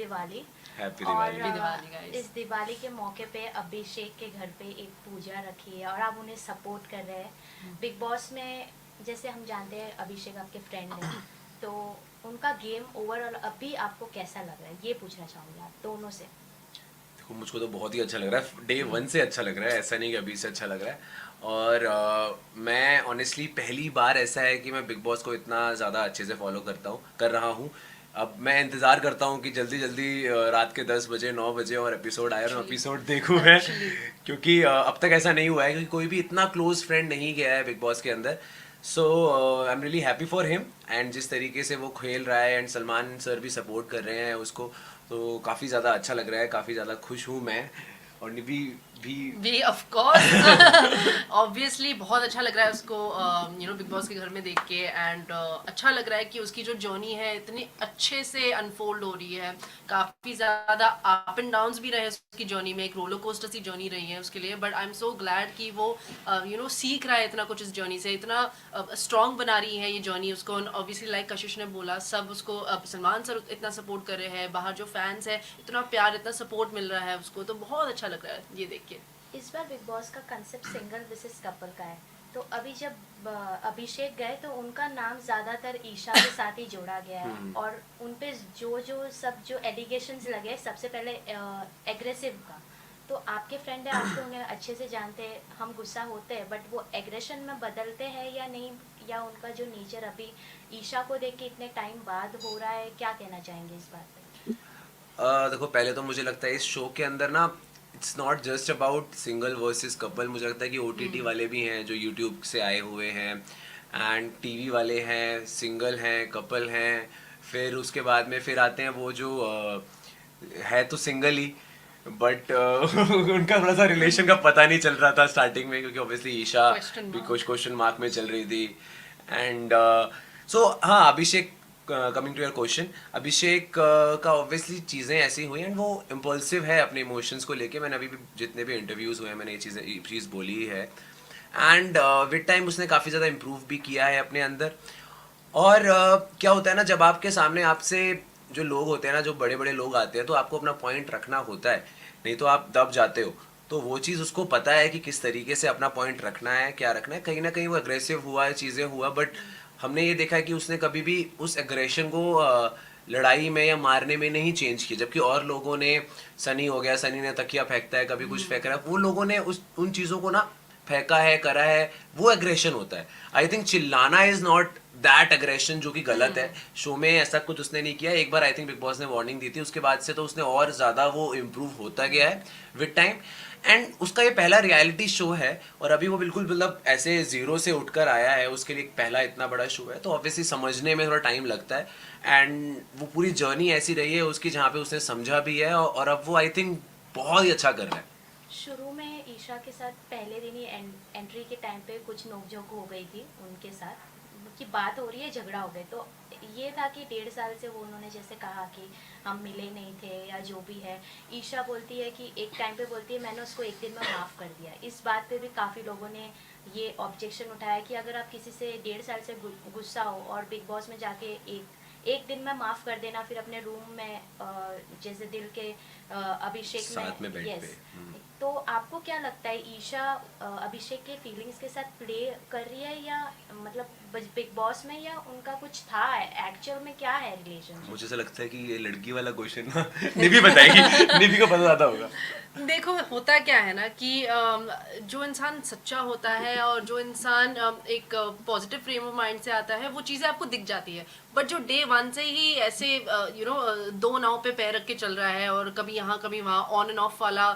Diwali. Happy और Diwali. Happy Diwali guys. इस दिवाली के मौके पे अभिषेक के घर पे एक पूजा रखी है और आप उन्हें सपोर्ट कर रहे हैं बिग बॉस में। जैसे हम जानते हैं अभिषेक आपके फ्रेंड हैं, तो उनका गेम ओवरऑल अभी आपको कैसा लग रहा है, ये पूछना चाहूँगी आप दोनों से। देखो मुझको तो बहुत ही अच्छा लग रहा है, डे वन से अच्छा लग रहा है, ऐसा नहीं कि अभी से अच्छा लग रहा है। और मैं ऑनेस्टली पहली बार ऐसा है कि मैं बिग बॉस को इतना ज़्यादा अच्छे से फॉलो कर रहा हूँ। अब मैं इंतज़ार करता हूँ कि जल्दी जल्दी रात के 10 बजे 9 बजे और एपिसोड आए और मैं एपिसोड देखूँ मैं। Actually. क्योंकि अब तक ऐसा नहीं हुआ है, क्योंकि कोई भी इतना क्लोज फ्रेंड नहीं गया है बिग बॉस के अंदर। So I am really happy for him, and जिस तरीके से वो खेल रहा है एंड सलमान सर भी सपोर्ट कर रहे हैं उसको, तो काफ़ी ज़्यादा अच्छा लग रहा है, काफ़ी ज़्यादा खुश हूँ मैं। और निधि भी ऑफ कोर्स ऑब्वियसली बहुत अच्छा लग रहा है उसको बिग बॉस के घर में देख के। एंड अच्छा लग रहा है कि उसकी जो जर्नी है इतनी अच्छे से अनफोल्ड हो रही है। काफी ज्यादा अप एंड डाउन्स भी रहे उसकी जर्नी में, एक रोलर कोस्टर सी जर्नी रही है उसके लिए। But I am so glad कि वो सीख रहा है इतना कुछ इस जर्नी से, इतना स्ट्रांग बना रही है ये जर्नी उसको। ऑब्वियसली लाइक कशिश ने बोला, सब उसको सलमान सर इतना सपोर्ट कर रहे हैं, बाहर जो फैंस है इतना प्यार इतना सपोर्ट मिल रहा है उसको, तो बहुत अच्छा लग रहा है ये देख के। इस बार बिग बॉस का कंसेप्ट सिंगल वर्सेस कपल का है, तो अभी जब अभिषेक गए तो उनका नाम ज़्यादातर ईशा के साथ ही जोड़ा गया है और उन पे जो एलिगेशंस लगे, सबसे पहले एग्रेसिव का। तो आपके फ्रेंड है, आप तो उन्हें अच्छे से जानते हैं, हम गुस्सा होते हैं बट वो एग्रेशन में बदलते हैं या नहीं, या उनका जो नेचर अभी ईशा को देख के इतने टाइम बाद हो रहा है, क्या कहना चाहेंगे इस बात पे? देखो पहले तो मुझे लगता है इस शो के अंदर ना, it's not just about single versus couple. मुझे लगता है कि ओटीटी वाले भी हैं जो यूट्यूब से आए हुए हैं, एंड टीवी वाले हैं, सिंगल हैं, कपल हैं, फिर उसके बाद में फिर आते हैं वो जो है तो सिंगल ही, बट उनका थोड़ा सा रिलेशन का पता नहीं चल रहा था स्टार्टिंग में, क्योंकि ऑब्वियसली ईशा Question भी mark. कुछ क्वेश्चन मार्क में चल रही थी। एंड सो हाँ, अभिषेक, कमिंग टू योर क्वेश्चन, अभिषेक का ऑब्वियसली चीज़ें ऐसी हुई एंड वो इम्पल्सिव है अपने इमोशंस को लेके। मैंने अभी भी जितने भी इंटरव्यूज़ हुए हैं मैंने ये चीज़ बोली है। एंड विद टाइम उसने काफ़ी ज़्यादा इम्प्रूव भी किया है अपने अंदर। और क्या होता है ना, जब आपके सामने आपसे जो लोग होते हैं ना, जो बड़े बड़े लोग आते हैं, तो आपको अपना पॉइंट रखना होता है, नहीं तो आप दब जाते हो। तो वो चीज़ उसको पता है कि किस तरीके से अपना पॉइंट रखना है, क्या रखना है। कहीं ना कहीं वो अग्रेसिव हुआ है, चीज़ें हुआ, बट हमने ये देखा है कि उसने कभी भी उस एग्रेशन को लड़ाई में या मारने में नहीं चेंज किया। जबकि और लोगों ने, सनी हो गया, सनी ने तकिया फेंकता है, कभी कुछ फेंक रहा है, वो लोगों ने उन चीज़ों को ना फेंका है, करा है, वो एग्रेशन होता है। आई थिंक चिल्लाना इज नॉट दैट एग्रेशन, जो कि गलत है। शो में ऐसा कुछ उसने नहीं किया। एक बार आई थिंक बिग बॉस ने वार्निंग दी थी, उसके बाद से तो उसने और ज़्यादा वो इम्प्रूव होता गया है विद टाइम। एंड उसका ये पहला रियलिटी शो है और अभी वो बिल्कुल मतलब ऐसे जीरो से उठकर आया है, उसके लिए पहला इतना बड़ा शो है, तो ऑब्वियसली समझने में थोड़ा टाइम लगता है। एंड वो पूरी जर्नी ऐसी रही है उसकी जहाँ पे उसने समझा भी है, और अब वो आई थिंक बहुत ही अच्छा कर रहा है। शुरू में ईशा के साथ पहले दिन ही एंट्री के टाइम पे कुछ नोकझोंक हो गई थी उनके साथ, कि बात हो रही है, झगड़ा हो गए। तो ये था कि 1.5 साल से वो उन्होंने जैसे कहा कि हम मिले नहीं थे या जो भी है। ईशा बोलती है कि एक टाइम पे बोलती है मैंने उसको एक दिन में माफ़ कर दिया। इस बात पे भी काफ़ी लोगों ने ये ऑब्जेक्शन उठाया कि अगर आप किसी से 1.5 साल से गुस्सा हो और बिग बॉस में जाके एक दिन में माफ़ कर देना, फिर अपने रूम में जैसे दिल के अभिषेक साथ में में, बेड पे। यस। तो आपको क्या लगता है ईशा अभिषेक के फीलिंग्स के साथ प्ले कर रही है, या मतलब बिग बॉस में, या उनका कुछ था एक्चुअल में, क्या है रिलेशनशिप? मुझे ऐसा लगता है कि ये लड़की वाला क्वेश्चन ना निधि बताएगी, निधि को पता ज्यादा होगा। देखो होता क्या है ना कि जो इंसान सच्चा होता है और जो इंसान एक पॉजिटिव फ्रेम ऑफ माइंड से आता है, वो चीज़ें आपको दिख जाती है। बट जो डे वन से ही ऐसे दो नाव पे पैर रख के चल रहा है और कभी यहाँ कभी वहाँ ऑन एंड ऑफ वाला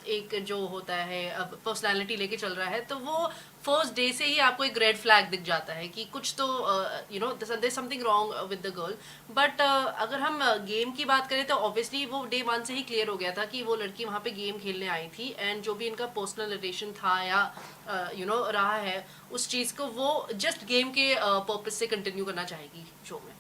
एक जो होता है पर्सनालिटी लेके चल रहा है, तो वो फर्स्ट डे से ही आपको एक रेड फ्लैग दिख जाता है कि कुछ तो there something wrong with the girl. But अगर हम गेम की बात करें तो ऑब्वियसली वो डे वन से ही क्लियर हो गया था कि वो लड़की वहाँ पे गेम खेलने आई थी, एंड जो भी इनका पर्सनल रिलेशन था या रहा है, उस चीज़ को वो जस्ट गेम के पर्पज से कंटिन्यू करना चाहेगी शो में।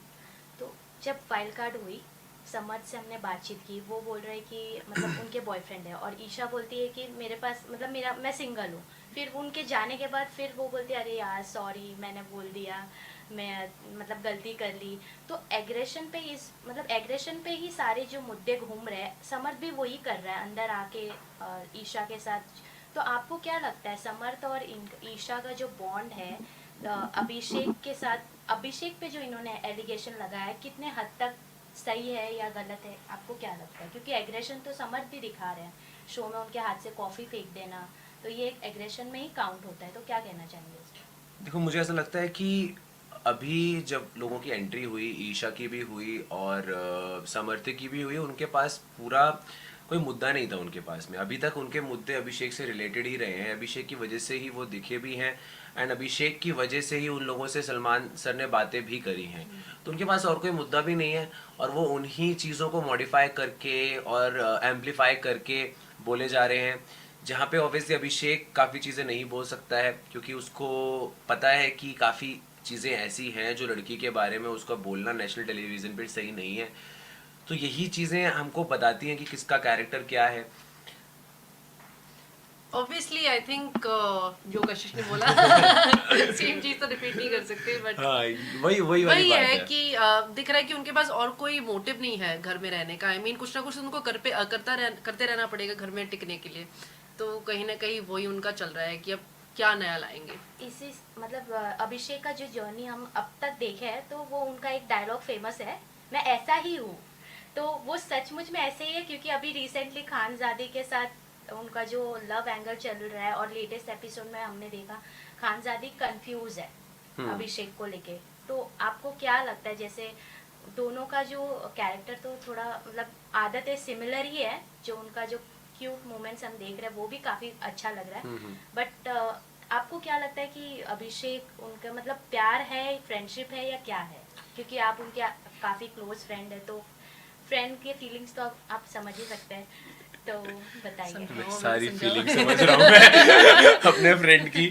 तो जब वाइल्ड कार्ड हुई, समझ से हमने बातचीत की, वो बोल रहे कि मतलब उनके बॉयफ्रेंड है, और ईशा बोलती है कि मेरे पास मतलब मैं सिंगल हूँ। फिर उनके जाने के बाद फिर वो बोलती है अरे यार सॉरी मैंने बोल दिया। मैं मतलब गलती कर ली, तो एग्रेशन पे इस मतलब एग्रेशन पे ही सारे जो मुद्दे घूम रहे हैं, समर्थ भी वही कर रहा है अंदर आके ईशा के साथ। तो आपको क्या लगता है समर्थ और ईशा का जो बॉन्ड है अभिषेक के साथ, अभिषेक पे जो इन्होंने एलिगेशन लगाया है कितने हद तक सही है या गलत है, आपको क्या लगता है? क्योंकि एग्रेशन तो समर्थ भी दिखा रहे हैं शो में, उनके हाथ से कॉफ़ी फेंक देना, तो ये एक एग्रेशन में ही काउंट होता है, तो क्या कहना चाहेंगे इस पे? देखो मुझे ऐसा लगता है कि अभी जब लोगों की एंट्री हुई, ईशा की भी हुई और समर्थ की भी हुई, उनके पास पूरा कोई मुद्दा नहीं था उनके पास में। अभी तक उनके मुद्दे अभिषेक से रिलेटेड ही रहे हैं, अभिषेक की वजह से ही वो दिखे भी हैं एंड अभिषेक की वजह से ही उन लोगों से सलमान सर ने बातें भी करी हैं। तो उनके पास और कोई मुद्दा भी नहीं है और वो उन्हीं चीज़ों को मॉडिफाई करके और एम्पलीफाई करके बोले जा रहे हैं, जहाँ पे ऑब्वियसली अभिषेक काफ़ी चीज़ें नहीं बोल सकता है क्योंकि उसको पता है कि काफ़ी चीज़ें ऐसी हैं जो लड़की के बारे में उसका बोलना नेशनल टेलीविज़न पे सही नहीं है। तो यही चीज़ें हमको बताती हैं कि किसका कैरेक्टर क्या है। ऑब्वियसली आई थिंक जो कशिश ने बोला सेम चीज तो रिपीट नहीं कर सकते, बट हाँ, वही वही वाली वही बात है है कि दिख रहा है कि उनके पास और कोई मोटिव नहीं है घर में रहने का। आई मीन कुछ ना कुछ उनको करते रहना पड़ेगा घर में टिकने के लिए, तो कहीं ना कहीं वही उनका चल रहा है कि अब क्या नया लाएंगे। इसी मतलब अभिषेक का जो जर्नी हम अब तक देखे हैं, तो वो उनका एक डायलॉग फेमस है, मैं ऐसा ही हूँ। तो वो सचमुच में ऐसे ही है, क्योंकि अभी रिसेंटली खानजादी के साथ उनका जो लव एंगल चल रहा है और लेटेस्ट एपिसोड में हमने देखा खानजादी कंफ्यूज है अभिषेक को लेके। तो आपको क्या लगता है, जैसे दोनों का जो कैरेक्टर तो थोड़ा मतलब आदतें सिमिलर ही है, जो उनका जो क्यूट मोमेंट्स हम देख रहे हैं वो भी काफी अच्छा लग रहा है, बट आपको क्या लगता है कि अभिषेक उनका मतलब प्यार है, फ्रेंडशिप है या क्या है? क्योंकि आप उनके काफी क्लोज फ्रेंड है, तो फ्रेंड के फीलिंग्स तो आप समझ ही सकते हैं, तो बताइए। मैं सारी फीलिंग समझ रहा हूँ मैं अपने फ्रेंड की,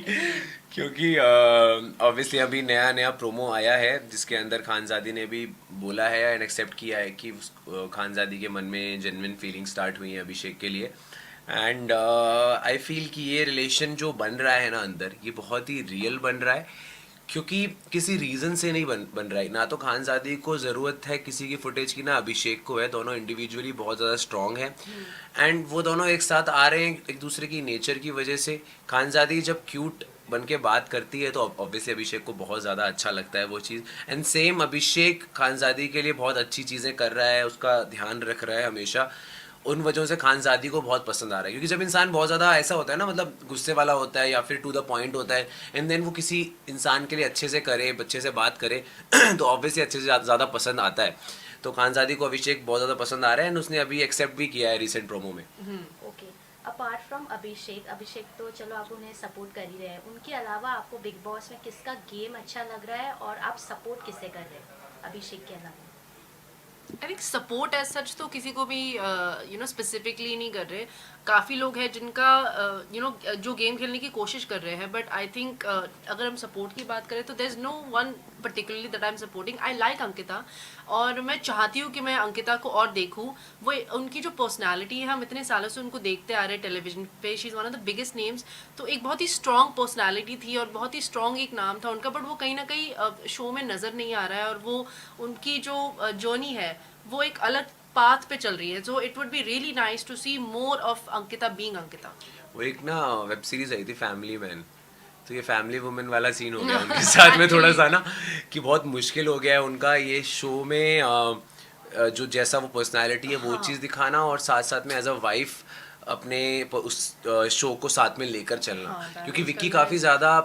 क्योंकि ऑब्वियसली अभी नया नया प्रोमो आया है जिसके अंदर खानजादी ने भी बोला है एंड एक्सेप्ट किया है कि खानजादी के मन में जेन्युइन फीलिंग स्टार्ट हुई है अभिषेक के लिए। एंड आई फील कि ये रिलेशन जो बन रहा है ना अंदर, ये बहुत ही रियल बन रहा है क्योंकि किसी रीज़न से नहीं बन रहा है। ना तो खानजादी को ज़रूरत है किसी की फुटेज की, ना अभिषेक को है। दोनों इंडिविजुअली बहुत ज़्यादा स्ट्रॉन्ग है एंड वो दोनों एक साथ आ रहे हैं एक दूसरे की नेचर की वजह से। खानजादी जब क्यूट बन के बात करती है तो ऑब्वियसली अभिषेक को बहुत ज़्यादा अच्छा लगता है वो चीज़, एंड सेम अभिषेक खानजादी के लिए बहुत अच्छी चीज़ें कर रहा है, उसका ध्यान रख रहा है हमेशा। उन वजहों से खानजादी को बहुत पसंद आ रहा है क्योंकि जब इंसान बहुत ज़्यादा ऐसा होता है ना, मतलब गुस्से वाला होता है या फिर टू द पॉइंट होता है एंड देन वो किसी इंसान के लिए अच्छे से करे, बच्चे से बात करे तो ऑब्वियसली अच्छे से ज़्यादा पसंद आता है। तो खानजादी को अभिषेक बहुत ज़्यादा पसंद आ रहा है एंड उसने अभी एक्सेप्ट भी किया है रिसेंट प्रोमो में। ओके, अपार्ट फ्रॉम अभिषेक तो चलो आप उन्हें सपोर्ट कर ही रहे हैं, उनके अलावा आपको बिग बॉस में किसका गेम अच्छा लग रहा है और आप सपोर्ट किससे कर रहे हैं अभिषेक के अलावा? I think support as such तो किसी को भी स्पेसिफिकली नहीं कर रहे। काफ़ी लोग हैं जिनका जो गेम खेलने की कोशिश कर रहे हैं, बट आई थिंक अगर हम सपोर्ट की बात करें तो there is no one particularly that I am supporting. I like Ankita और मैं चाहती हूँ कि मैं अंकिता को और देखूँ। वो उनकी जो पर्सनैलिटी है, हम इतने सालों से उनको देखते आ रहे हैं टेलीविजन पे, she is one of the biggest names. तो एक बहुत ही स्ट्रॉन्ग पर्सनैलिटी थी और बहुत ही स्ट्रॉन्ग एक नाम था उनका, बट वो कहीं ना कहीं शो में नज़र नहीं आ रहा है और वो उनकी जो जर्नी है वो एक अलग पाथ पे चल रही है। So it would be really nice to see more of Ankita being Ankita. वो एक ना वेब सीरीज आई थी फैमिली मैन, तो ये फैमिली वुमेन वाला सीन हो गया उनके साथ में थोड़ा सा ना, कि बहुत मुश्किल हो गया है उनका ये शो में जो जैसा वो पर्सनालिटी है वो चीज़ दिखाना और साथ साथ में एज अ वाइफ अपने उस शो को साथ में लेकर चलना। क्योंकि विक्की काफ़ी ज़्यादा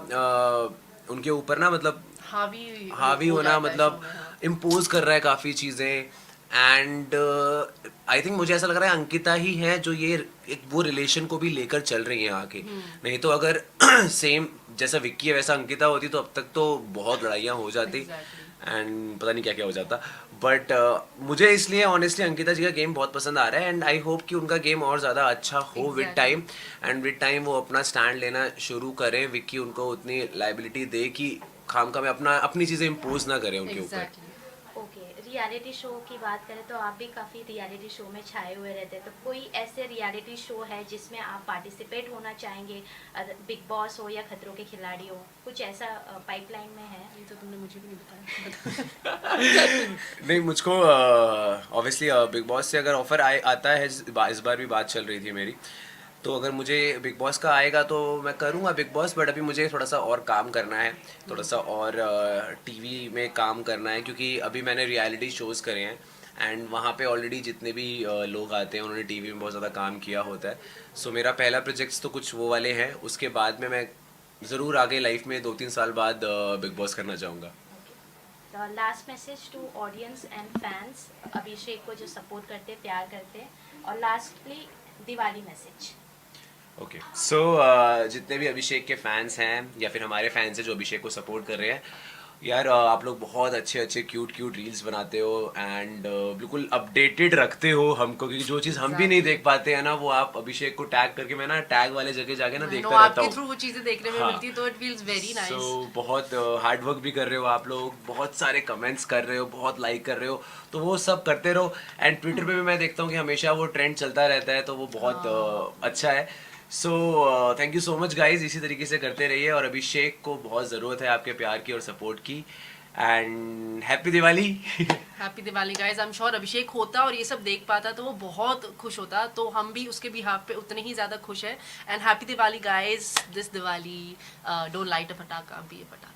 उनके ऊपर ना मतलब हावी होना, मतलब इम्पोज कर रहा है काफ़ी चीज़ें। एंड आई थिंक मुझे ऐसा लग रहा है अंकिता ही है जो ये एक वो रिलेशन को भी लेकर चल रही है आगे। नहीं तो अगर सेम जैसा विक्की है वैसा अंकिता होती तो अब तक तो बहुत लड़ाइयाँ हो जाती एंड पता नहीं क्या क्या हो जाता। बट मुझे इसलिए ऑनेस्टली अंकिता जी का गेम बहुत पसंद आ रहा है एंड आई होप कि उनका गेम और ज़्यादा अच्छा हो with time, and with time वो अपना स्टैंड लेना शुरू करें। विक्की उनको उतनी लाइबिलिटी दे कि खामखा में अपनी चीज़ें इम्पोज ना करें उनके ऊपर। ओके, रियलिटी शो की बात करें तो आप भी काफ़ी रियलिटी शो में छाए हुए रहते हैं, तो कोई ऐसे रियलिटी शो है जिसमें आप पार्टिसिपेट होना चाहेंगे, बिग बॉस हो या खतरों के खिलाड़ी हो, कुछ ऐसा पाइपलाइन में है? ये तो तुमने मुझे भी नहीं बताया। नहीं, मुझको ऑब्वियसली बिग बॉस से अगर ऑफर आता है, इस बार भी बात चल रही थी मेरी, तो अगर मुझे बिग बॉस का आएगा तो मैं करूँगा बिग बॉस, बट अभी मुझे थोड़ा सा और काम करना है, थोड़ा सा और टीवी में काम करना है, क्योंकि अभी मैंने रियलिटी शोज़ करे हैं एंड वहाँ पे ऑलरेडी जितने भी लोग आते हैं उन्होंने टीवी में बहुत ज़्यादा काम किया होता है। सो मेरा पहला प्रोजेक्ट्स तो कुछ वो वाले हैं, उसके बाद में मैं ज़रूर आगे लाइफ में 2-3 साल बाद बिग बॉस करना चाहूँगा। Last message to audience and fans, Abhishek को जो सपोर्ट करते हैं, प्यार करते हैं, और lastly Diwali message. Okay, so जितने भी अभिषेक के फैंस हैं या फिर हमारे फैंस हैं जो अभिषेक को सपोर्ट कर रहे हैं, यार आप लोग बहुत अच्छे अच्छे क्यूट क्यूट रील्स बनाते हो एंड बिल्कुल अपडेटेड रखते हो हमको, क्योंकि जो चीज़ हम भी नहीं देख पाते हैं ना, वो आप अभिषेक को टैग करके, मैं ना टैग वाले जगह जाके ना देखता रहता आपके हूँ। थ्रू वो चीजें देखने में हाँ। मिलती है, तो इट फील्स वेरी नाइस। सो बहुत हार्ड वर्क भी कर रहे हो आप लोग, बहुत सारे कमेंट्स कर रहे हो, बहुत लाइक कर रहे हो, तो वो सब करते रहो। एंड ट्विटर पे भी मैं देखता हूँ कि हमेशा वो ट्रेंड चलता रहता है, तो वो बहुत अच्छा है। So thank you so much guys, इसी तरीके से करते रहिए, और अभिषेक को बहुत ज़रूरत है आपके प्यार की और सपोर्ट की, and happy Diwali. Happy Diwali guys. I am sure Abhishek होता और ये सब देख पाता तो वो बहुत खुश होता, तो हम भी उसके बिहाफ पे उतने ही ज़्यादा खुश है। And happy Diwali guys, this Diwali don't light a पटाखा, बी अ पटाखा।